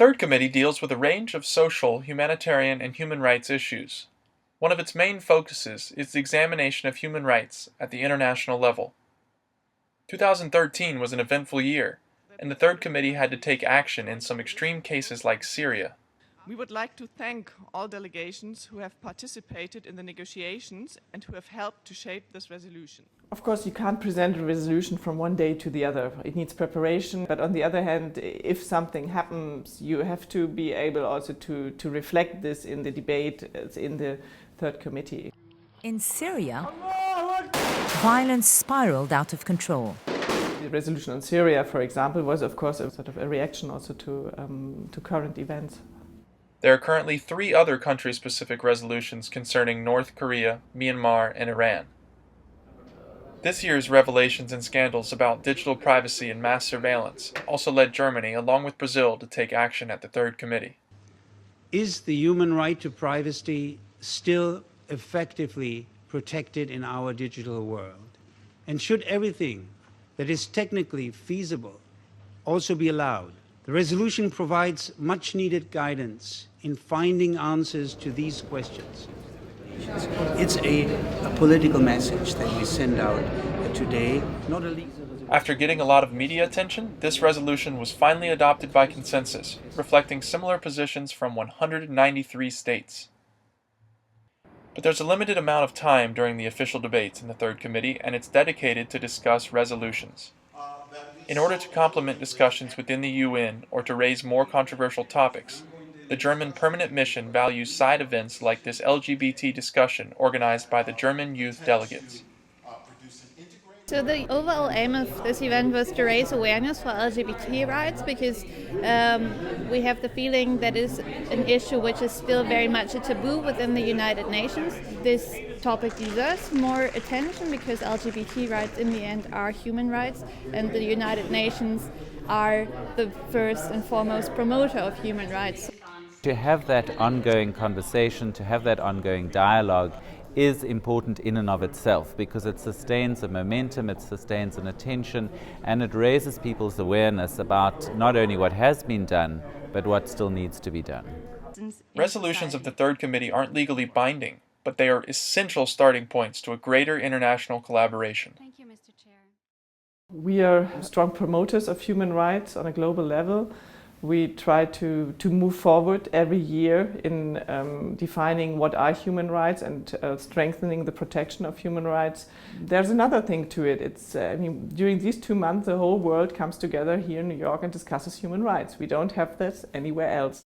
third committee deals with a range of social, humanitarian, and human rights issues. One of its main focuses is the examination of human rights at the international level. 2013 was an eventful year, and the third committee had to take action in some extreme cases like Syria. We would like to thank all delegations who have participated in the negotiations and who have helped to shape this resolution. Of course, you can't present a resolution from one day to the other. It needs preparation, but on the other hand, if something happens, you have to be able also to reflect this in the debate in the third committee. In Syria, violence spiraled out of control. The resolution on Syria, for example, was of course a sort of a reaction also to current events. There are currently 3 other country-specific resolutions concerning North Korea, Myanmar, and Iran. This year's revelations and scandals about digital privacy and mass surveillance also led Germany, along with Brazil, to take action at the third committee. Is the human right to privacy still effectively protected in our digital world? And should everything that is technically feasible also be allowed? The resolution provides much needed guidance in finding answers to these questions. It's a political message that we send out today, not a legal. After getting a lot of media attention, this resolution was finally adopted by consensus, reflecting similar positions from 193 states. But there's a limited amount of time during the official debates in the third committee, and it's dedicated to discuss resolutions. In order to complement discussions within the UN or to raise more controversial topics, the German permanent mission values side events like this LGBT discussion organized by the German youth delegates. So the overall aim of this event was to raise awareness for LGBT rights because we have the feeling that is an issue which is still very much a taboo within the United Nations. This topic deserves more attention because LGBT rights in the end are human rights, and the United Nations are the first and foremost promoter of human rights. To have that ongoing conversation, to have that ongoing dialogue is important in and of itself because it sustains a momentum, it sustains an attention, and it raises people's awareness about not only what has been done, but what still needs to be done. Resolutions of the third committee aren't legally binding, but they are essential starting points to a greater international collaboration. Thank you, Mr. Chair. We are strong promoters of human rights on a global level. We try to move forward every year in defining what are human rights and strengthening the protection of human rights. There's another thing to it. During these 2 months, the whole world comes together here in New York and discusses human rights. We don't have this anywhere else.